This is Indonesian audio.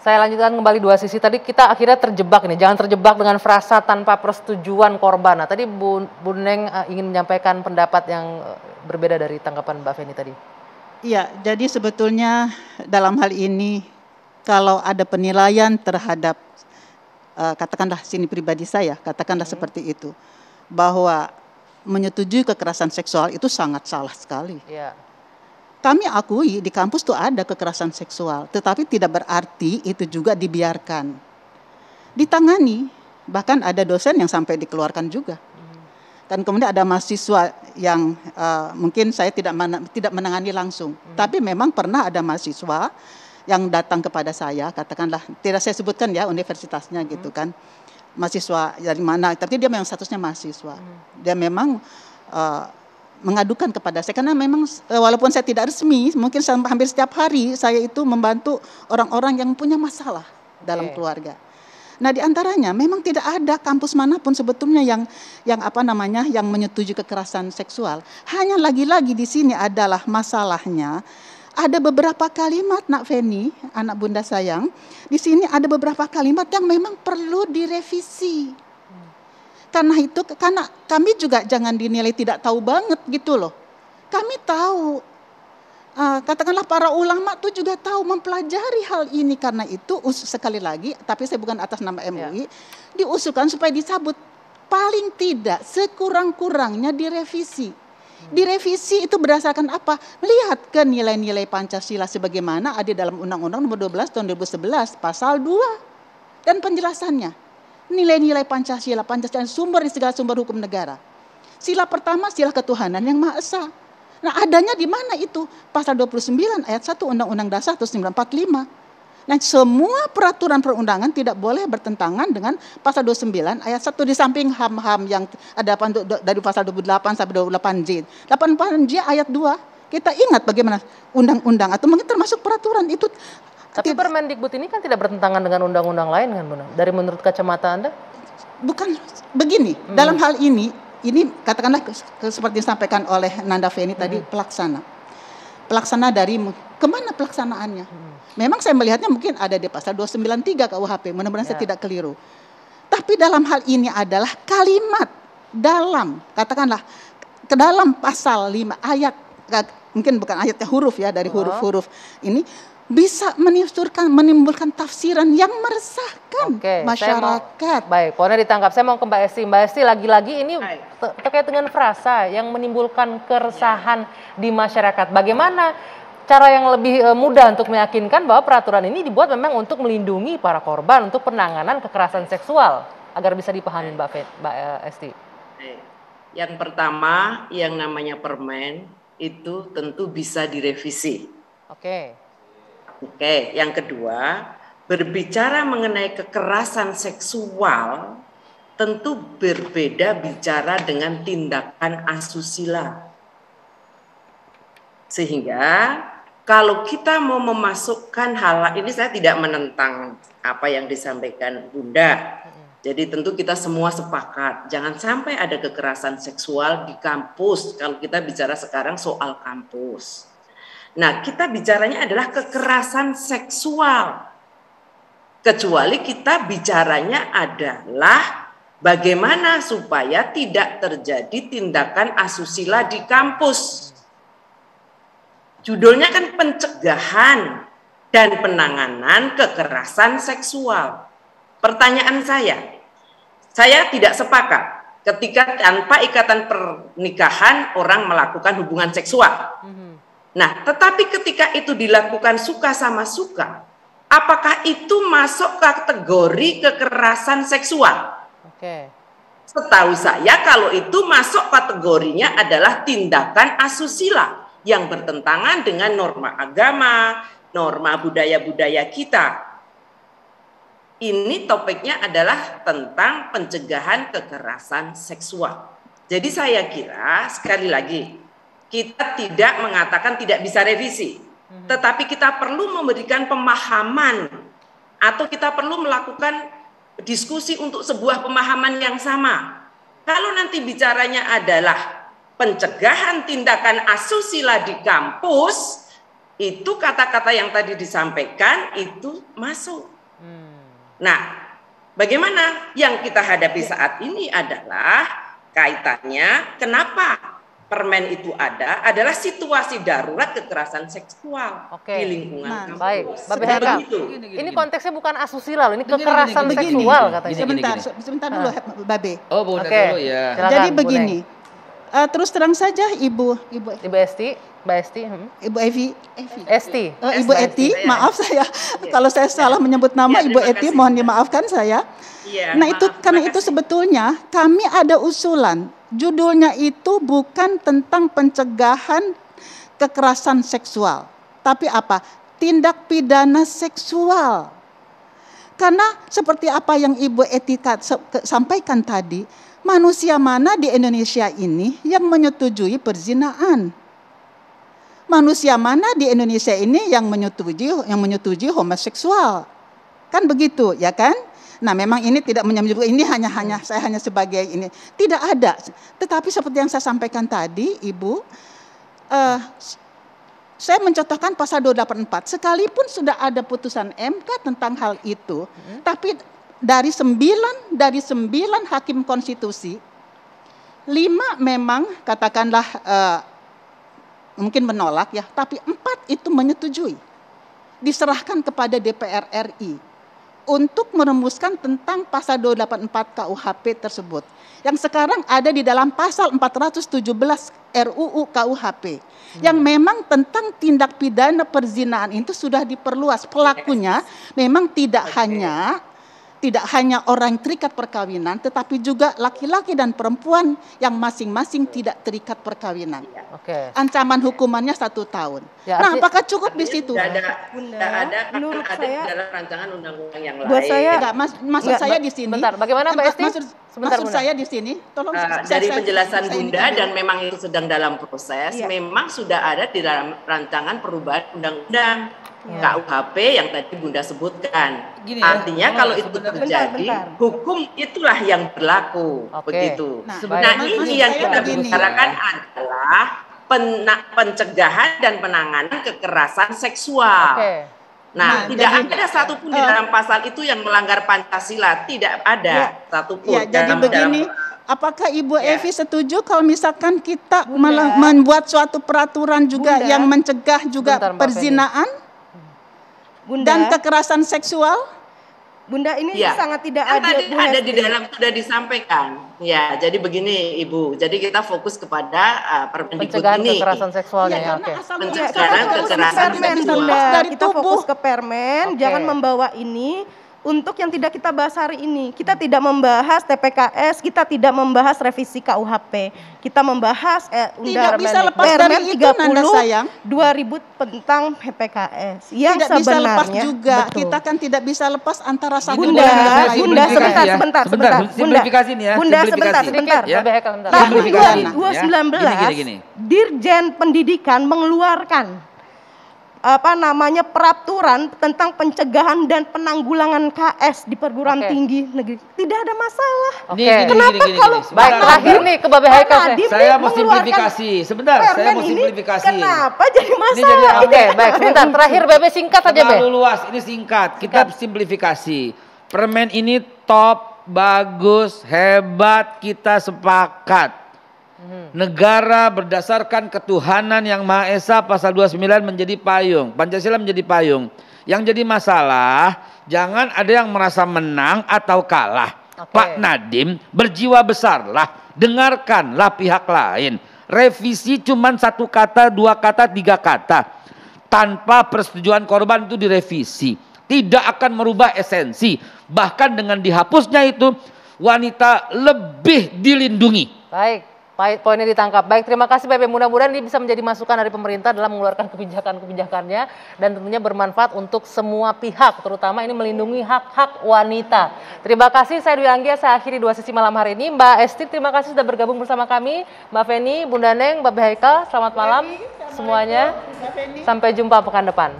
Saya lanjutkan kembali dua sisi. Tadi kita akhirnya terjebak nih, jangan terjebak dengan frasa tanpa persetujuan korban. Nah, tadi Bu Neng ingin menyampaikan pendapat yang berbeda dari tanggapan Mbak Feni tadi. Iya, jadi sebetulnya dalam hal ini kalau ada penilaian terhadap katakanlah sini pribadi saya, katakanlah seperti itu, bahwa menyetujui kekerasan seksual itu sangat salah sekali. Iya. Kami akui di kampus tuh ada kekerasan seksual, tetapi tidak berarti itu juga dibiarkan. Ditangani, bahkan ada dosen yang sampai dikeluarkan juga. Dan kemudian ada mahasiswa yang mungkin saya tidak menangani langsung, tapi memang pernah ada mahasiswa yang datang kepada saya, katakanlah tidak saya sebutkan ya universitasnya gitu kan, mahasiswa dari mana, tapi dia memang statusnya mahasiswa. Dia memang mengadukan kepada saya karena memang walaupun saya tidak resmi, mungkin hampir setiap hari saya itu membantu orang-orang yang punya masalah dalam keluarga. Nah, di antaranya memang tidak ada kampus manapun sebetulnya yang menyetujui kekerasan seksual. Hanya lagi-lagi di sini adalah masalahnya ada beberapa kalimat, Nak Feni, anak bunda sayang, di sini ada beberapa kalimat yang memang perlu direvisi. Karena kami juga jangan dinilai tidak tahu banget gitu loh. Kami tahu, katakanlah para ulama tuh juga tahu mempelajari hal ini, karena itu sekali lagi, tapi saya bukan atas nama MUI, diusulkan supaya dicabut, paling tidak sekurang-kurangnya direvisi. Direvisi itu berdasarkan apa? Melihat ke nilai-nilai Pancasila sebagaimana ada dalam Undang-Undang Nomor 12 Tahun 2011 Pasal 2 dan penjelasannya. Nilai-nilai Pancasila sumber di segala sumber hukum negara. Sila pertama sila ketuhanan yang Maha Esa. Nah, adanya di mana itu? Pasal 29 ayat 1 Undang-Undang Dasar 1945. Nah, semua peraturan perundangan tidak boleh bertentangan dengan pasal 29 ayat 1 di samping HAM-HAM yang ada dari pasal 28 sampai 28J. 28J ayat 2. Kita ingat bagaimana undang-undang atau mungkin termasuk peraturan itu. Tapi Permendikbud ini kan tidak bertentangan dengan undang-undang lain kan, Bu? Dari menurut kacamata Anda? Bukan begini, dalam hal ini katakanlah seperti disampaikan oleh Nanda Feni tadi, pelaksana dari kemana pelaksanaannya? Memang saya melihatnya mungkin ada di pasal 293 KUHP, mudah-mudahan saya tidak keliru. Tapi dalam hal ini adalah kalimat dalam, katakanlah ke dalam pasal 5 ayat, mungkin bukan ayatnya huruf ya, dari huruf-huruf ini bisa menimbulkan tafsiran yang meresahkan masyarakat. Baik, poinnya ditangkap. Saya mau ke Mbak Esti. Mbak Esti, lagi-lagi ini terkait dengan frasa yang menimbulkan keresahan di masyarakat. Bagaimana cara yang lebih mudah untuk meyakinkan bahwa peraturan ini dibuat memang untuk melindungi para korban untuk penanganan kekerasan seksual agar bisa dipahami Mbak Esti? Yang pertama, yang namanya permen itu tentu bisa direvisi. Oke, yang kedua, berbicara mengenai kekerasan seksual tentu berbeda bicara dengan tindakan asusila. Sehingga kalau kita mau memasukkan hal ini, saya tidak menentang apa yang disampaikan Bunda. Jadi tentu kita semua sepakat, jangan sampai ada kekerasan seksual di kampus kalau kita bicara sekarang soal kampus. Nah, kita bicaranya adalah kekerasan seksual. Kecuali kita bicaranya adalah bagaimana supaya tidak terjadi tindakan asusila di kampus. Judulnya kan pencegahan dan penanganan kekerasan seksual. Pertanyaan saya tidak sepakat ketika tanpa ikatan pernikahan orang melakukan hubungan seksual. Nah, tetapi ketika itu dilakukan suka sama suka, apakah itu masuk kategori kekerasan seksual? Setahu saya kalau itu masuk kategorinya adalah tindakan asusila yang bertentangan dengan norma agama, norma budaya-budaya kita. Ini topiknya adalah tentang pencegahan kekerasan seksual. Jadi saya kira sekali lagi, kita tidak mengatakan tidak bisa revisi, tetapi kita perlu memberikan pemahaman atau kita perlu melakukan diskusi untuk sebuah pemahaman yang sama. Kalau nanti bicaranya adalah pencegahan tindakan asusila di kampus, itu kata-kata yang tadi disampaikan itu masuk. Nah, bagaimana yang kita hadapi saat ini adalah kaitannya kenapa permen itu adalah situasi darurat kekerasan seksual di lingkungan kampus. Baik, Mbak Beheka, ini konteksnya bukan asusila loh, ini kekerasan seksual katanya. Sebentar dulu, Babe. Oh, Bunda dulu ya. Silakan, Jadi begini, terus terang saja Ibu Esti, Mbak Esti, Ibu Evi, Esti. Ibu Eti, maaf saya kalau saya salah menyebut nama Ibu Eti, mohon dimaafkan saya. Nah itu karena itu sebetulnya kami ada usulan. Judulnya itu bukan tentang pencegahan kekerasan seksual, tapi apa? Tindak pidana seksual. Karena seperti apa yang Ibu Etika sampaikan tadi, manusia mana di Indonesia ini yang menyetujui perzinaan? Manusia mana di Indonesia ini yang menyetujui homoseksual? Kan begitu, ya kan? Nah, memang ini tidak menyebut ini saya hanya sebagai ini. Tidak ada. Tetapi seperti yang saya sampaikan tadi, Ibu, saya mencontohkan pasal 284. Sekalipun sudah ada putusan MK tentang hal itu, tapi dari 9 hakim konstitusi, 5 memang katakanlah mungkin menolak ya, tapi 4 itu menyetujui. Diserahkan kepada DPR RI untuk merumuskan tentang pasal 284 KUHP tersebut. Yang sekarang ada di dalam pasal 417 RUU KUHP. Yang memang tentang tindak pidana perzinaan itu sudah diperluas. Pelakunya memang tidak hanya orang terikat perkawinan, tetapi juga laki-laki dan perempuan yang masing-masing tidak terikat perkawinan. Ancaman hukumannya 1 tahun. Nah, apakah cukup di situ? Menurut saya dalam rancangan undang-undang yang lain. Buat saya, maksud saya di sini. Bentar, bagaimana Mbak Esti? Maksud saya di sini, tolong dari penjelasan Bunda dan memang itu sedang dalam proses, memang sudah ada di dalam rancangan perubahan undang-undang KUHP yang tadi Bunda sebutkan. Artinya kalau itu terjadi, hukum itulah yang berlaku. Begitu. Nah, ini yang kita bicarakan adalah pencegahan dan penanganan kekerasan seksual. Nah, tidak ada satupun di dalam pasal itu yang melanggar Pancasila, tidak ada satupun. Jadi begini, apakah Ibu Evi setuju kalau misalkan kita membuat suatu peraturan juga yang mencegah juga perzinaan dan kekerasan seksual? Bunda, ini sangat tidak adil. Tadi ada di dalam sudah disampaikan. Ya, jadi begini Ibu. Jadi kita fokus kepada Permendikbud ini. Kekerasan seksualnya. Pencegahan kekerasan seksual. Kita fokus ke permen, jangan membawa ini untuk yang tidak kita bahas hari ini. Kita tidak membahas TPKS, kita tidak membahas revisi KUHP. Kita membahas Permen 30 2000 tentang PPKS. Yang tidak bisa lepas juga. Kita kan tidak bisa lepas antara satu Bunda, sebentar. Simplifikasi nih ya. Bunda, sebentar. Tahun 2019, Dirjen Pendidikan mengeluarkan peraturan tentang pencegahan dan penanggulangan KS di perguruan tinggi negeri. Tidak ada masalah. Kenapa kalau baik terakhir nih ke Mbak Beheka, saya mau simplifikasi. Sebentar, saya mau simplifikasi. Kenapa jadi masalah? Baik, sebentar. Terakhir Bebe singkat saja, Be. Terlalu luas, ini singkat. Kita simplifikasi. Permen ini top, bagus, hebat, kita sepakat. Negara berdasarkan ketuhanan yang Maha Esa pasal 29 menjadi payung, Pancasila menjadi payung. Yang jadi masalah jangan ada yang merasa menang atau kalah. Pak Nadiem, berjiwa besarlah, dengarkanlah pihak lain. Revisi cuma 1 kata, 2 kata, 3 kata. Tanpa persetujuan korban itu direvisi. Tidak akan merubah esensi. Bahkan dengan dihapusnya itu wanita lebih dilindungi. Baik. Poinnya ditangkap. Baik, terima kasih Bebe. Mudah-mudahan ini bisa menjadi masukan dari pemerintah dalam mengeluarkan kebijakan-kebijakannya dan tentunya bermanfaat untuk semua pihak, terutama ini melindungi hak-hak wanita. Terima kasih, saya Dwi Anggia, saya akhiri 2 sesi malam hari ini. Mbak Esti, terima kasih sudah bergabung bersama kami. Mbak Feni, Bunda Neng, Mbak Beheka, selamat malam semuanya. Sampai jumpa pekan depan.